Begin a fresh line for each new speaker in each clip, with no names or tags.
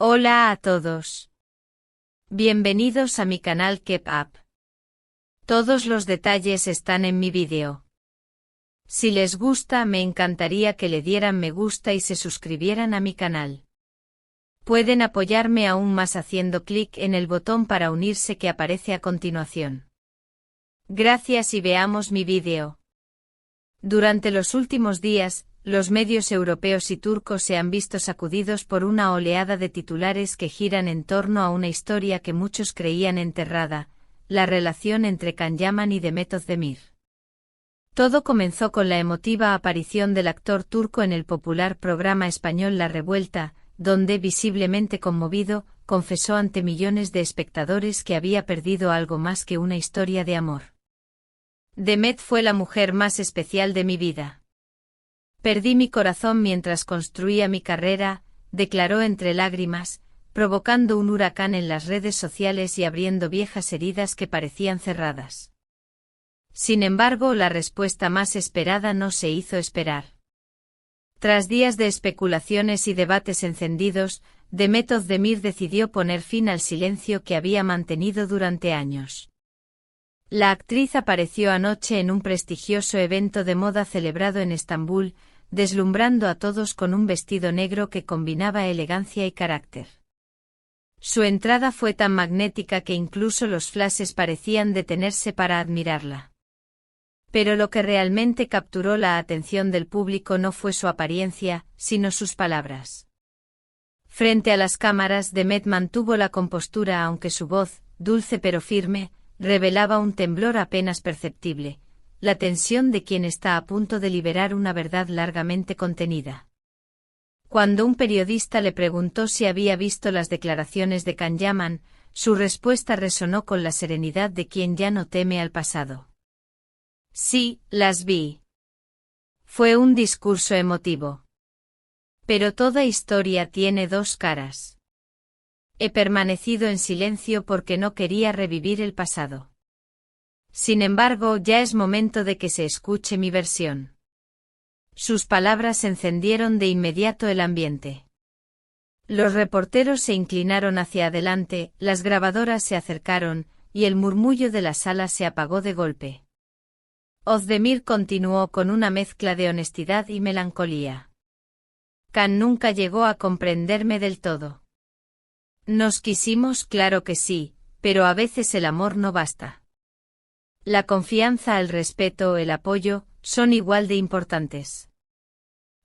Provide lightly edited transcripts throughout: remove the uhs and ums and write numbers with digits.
Hola a todos. Bienvenidos a mi canal Keep Up. Todos los detalles están en mi vídeo. Si les gusta, me encantaría que le dieran me gusta y se suscribieran a mi canal. Pueden apoyarme aún más haciendo clic en el botón para unirse que aparece a continuación. Gracias y veamos mi vídeo. Durante los últimos días, los medios europeos y turcos se han visto sacudidos por una oleada de titulares que giran en torno a una historia que muchos creían enterrada, la relación entre Can Yaman y Demet Özdemir. Todo comenzó con la emotiva aparición del actor turco en el popular programa español La Revuelta, donde, visiblemente conmovido, confesó ante millones de espectadores que había perdido algo más que una historia de amor. Demet fue la mujer más especial de mi vida. Perdí mi corazón mientras construía mi carrera, declaró entre lágrimas, provocando un huracán en las redes sociales y abriendo viejas heridas que parecían cerradas. Sin embargo, la respuesta más esperada no se hizo esperar. Tras días de especulaciones y debates encendidos, Demet Özdemir decidió poner fin al silencio que había mantenido durante años. La actriz apareció anoche en un prestigioso evento de moda celebrado en Estambul, deslumbrando a todos con un vestido negro que combinaba elegancia y carácter. Su entrada fue tan magnética que incluso los flashes parecían detenerse para admirarla. Pero lo que realmente capturó la atención del público no fue su apariencia, sino sus palabras. Frente a las cámaras, Demet mantuvo la compostura aunque su voz, dulce pero firme, revelaba un temblor apenas perceptible, la tensión de quien está a punto de liberar una verdad largamente contenida. Cuando un periodista le preguntó si había visto las declaraciones de Can Yaman, su respuesta resonó con la serenidad de quien ya no teme al pasado. Sí, las vi. Fue un discurso emotivo. Pero toda historia tiene dos caras. He permanecido en silencio porque no quería revivir el pasado. Sin embargo, ya es momento de que se escuche mi versión. Sus palabras encendieron de inmediato el ambiente. Los reporteros se inclinaron hacia adelante, las grabadoras se acercaron, y el murmullo de la sala se apagó de golpe. Özdemir continuó con una mezcla de honestidad y melancolía. Can nunca llegó a comprenderme del todo. Nos quisimos, claro que sí, pero a veces el amor no basta. La confianza, el respeto, el apoyo, son igual de importantes.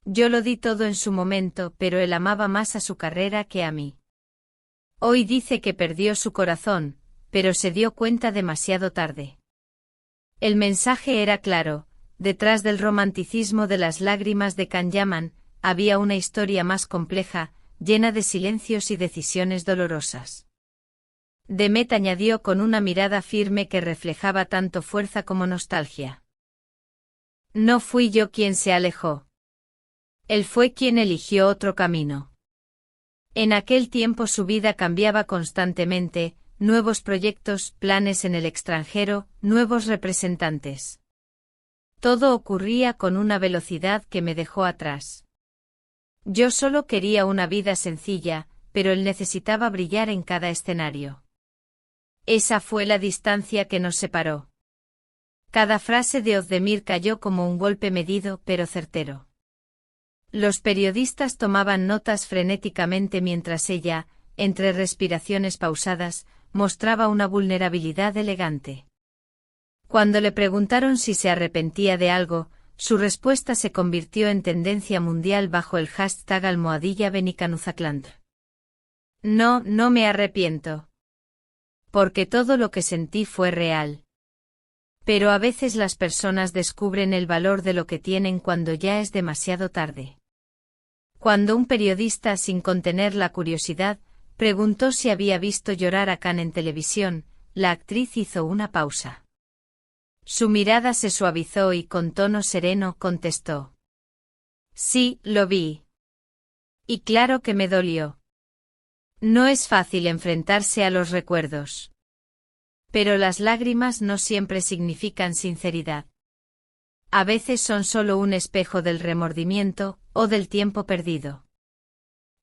Yo lo di todo en su momento, pero él amaba más a su carrera que a mí. Hoy dice que perdió su corazón, pero se dio cuenta demasiado tarde. El mensaje era claro, detrás del romanticismo de las lágrimas de Can Yaman, había una historia más compleja, llena de silencios y decisiones dolorosas. Demet añadió con una mirada firme que reflejaba tanto fuerza como nostalgia. No fui yo quien se alejó. Él fue quien eligió otro camino. En aquel tiempo su vida cambiaba constantemente, nuevos proyectos, planes en el extranjero, nuevos representantes. Todo ocurría con una velocidad que me dejó atrás. Yo solo quería una vida sencilla, pero él necesitaba brillar en cada escenario. Esa fue la distancia que nos separó. Cada frase de Özdemir cayó como un golpe medido pero certero. Los periodistas tomaban notas frenéticamente mientras ella, entre respiraciones pausadas, mostraba una vulnerabilidad elegante. Cuando le preguntaron si se arrepentía de algo, su respuesta se convirtió en tendencia mundial bajo el hashtag #BeniCanUzakland. No, no me arrepiento. Porque todo lo que sentí fue real. Pero a veces las personas descubren el valor de lo que tienen cuando ya es demasiado tarde. Cuando un periodista, sin contener la curiosidad, preguntó si había visto llorar a Can en televisión, la actriz hizo una pausa. Su mirada se suavizó y con tono sereno contestó. Sí, lo vi. Y claro que me dolió. No es fácil enfrentarse a los recuerdos. Pero las lágrimas no siempre significan sinceridad. A veces son solo un espejo del remordimiento, o del tiempo perdido.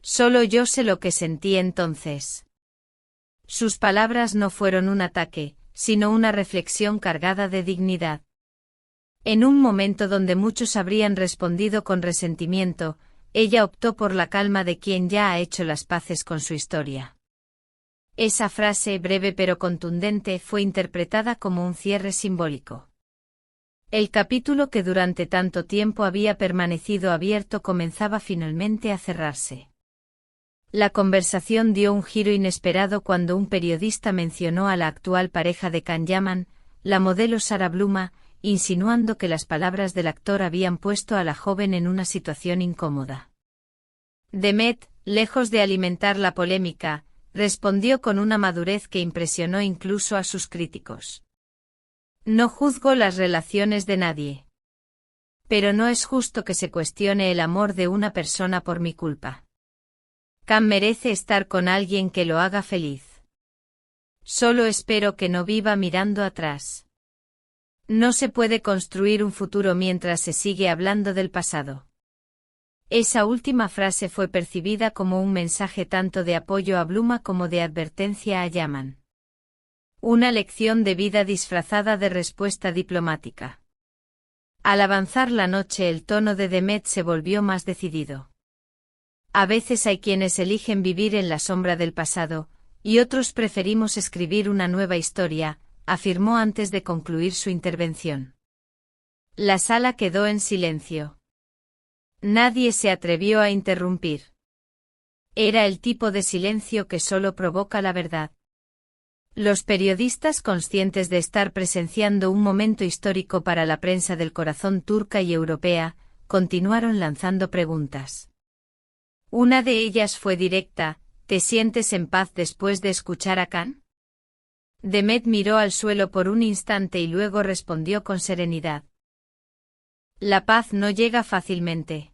Solo yo sé lo que sentí entonces. Sus palabras no fueron un ataque, sino una reflexión cargada de dignidad. En un momento donde muchos habrían respondido con resentimiento, ella optó por la calma de quien ya ha hecho las paces con su historia. Esa frase, breve pero contundente, fue interpretada como un cierre simbólico. El capítulo que durante tanto tiempo había permanecido abierto comenzaba finalmente a cerrarse. La conversación dio un giro inesperado cuando un periodista mencionó a la actual pareja de Can Yaman, la modelo Sara Bluma, insinuando que las palabras del actor habían puesto a la joven en una situación incómoda. Demet, lejos de alimentar la polémica, respondió con una madurez que impresionó incluso a sus críticos. No juzgo las relaciones de nadie. Pero no es justo que se cuestione el amor de una persona por mi culpa. Can merece estar con alguien que lo haga feliz. Solo espero que no viva mirando atrás. No se puede construir un futuro mientras se sigue hablando del pasado. Esa última frase fue percibida como un mensaje tanto de apoyo a Bluma como de advertencia a Yaman. Una lección de vida disfrazada de respuesta diplomática. Al avanzar la noche el tono de Demet se volvió más decidido. A veces hay quienes eligen vivir en la sombra del pasado, y otros preferimos escribir una nueva historia, afirmó antes de concluir su intervención. La sala quedó en silencio. Nadie se atrevió a interrumpir. Era el tipo de silencio que solo provoca la verdad. Los periodistas, conscientes de estar presenciando un momento histórico para la prensa del corazón turca y europea, continuaron lanzando preguntas. Una de ellas fue directa: ¿te sientes en paz después de escuchar a Can? Demet miró al suelo por un instante y luego respondió con serenidad. La paz no llega fácilmente.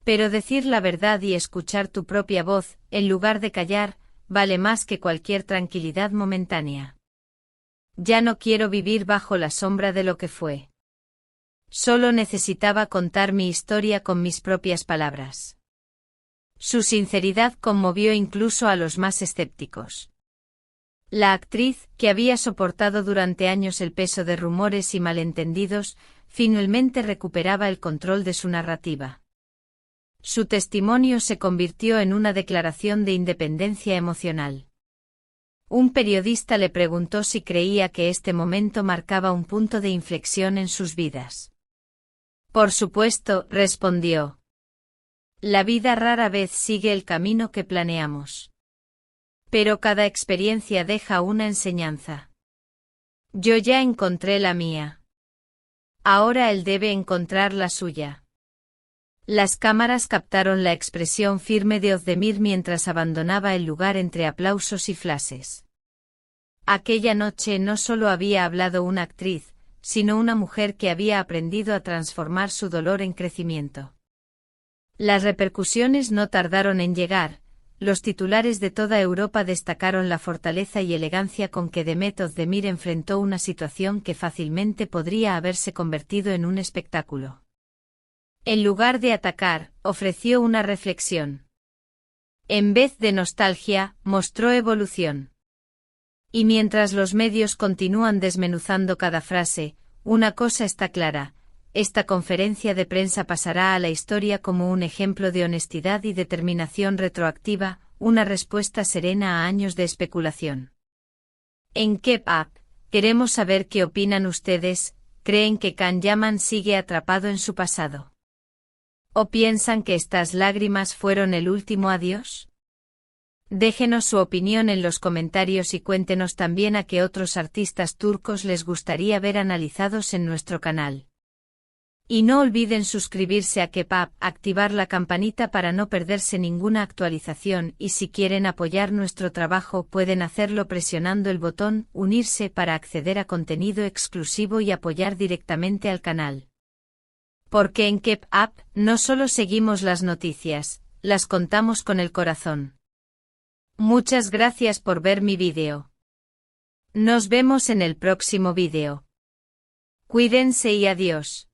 Pero decir la verdad y escuchar tu propia voz, en lugar de callar, vale más que cualquier tranquilidad momentánea. Ya no quiero vivir bajo la sombra de lo que fue. Solo necesitaba contar mi historia con mis propias palabras. Su sinceridad conmovió incluso a los más escépticos. La actriz, que había soportado durante años el peso de rumores y malentendidos, finalmente recuperaba el control de su narrativa. Su testimonio se convirtió en una declaración de independencia emocional. Un periodista le preguntó si creía que este momento marcaba un punto de inflexión en sus vidas. Por supuesto, respondió. La vida rara vez sigue el camino que planeamos. Pero cada experiencia deja una enseñanza. Yo ya encontré la mía. Ahora él debe encontrar la suya. Las cámaras captaron la expresión firme de Özdemir mientras abandonaba el lugar entre aplausos y flashes. Aquella noche no solo había hablado una actriz, sino una mujer que había aprendido a transformar su dolor en crecimiento. Las repercusiones no tardaron en llegar. Los titulares de toda Europa destacaron la fortaleza y elegancia con que Demet Özdemir enfrentó una situación que fácilmente podría haberse convertido en un espectáculo. En lugar de atacar, ofreció una reflexión. En vez de nostalgia, mostró evolución. Y mientras los medios continúan desmenuzando cada frase, una cosa está clara: esta conferencia de prensa pasará a la historia como un ejemplo de honestidad y determinación retroactiva, una respuesta serena a años de especulación. En Keep Up, queremos saber qué opinan ustedes. ¿Creen que Can Yaman sigue atrapado en su pasado? ¿O piensan que estas lágrimas fueron el último adiós? Déjenos su opinión en los comentarios y cuéntenos también a qué otros artistas turcos les gustaría ver analizados en nuestro canal. Y no olviden suscribirse a Keep Up, activar la campanita para no perderse ninguna actualización, y si quieren apoyar nuestro trabajo pueden hacerlo presionando el botón unirse para acceder a contenido exclusivo y apoyar directamente al canal. Porque en Keep Up no solo seguimos las noticias, las contamos con el corazón. Muchas gracias por ver mi vídeo. Nos vemos en el próximo vídeo. Cuídense y adiós.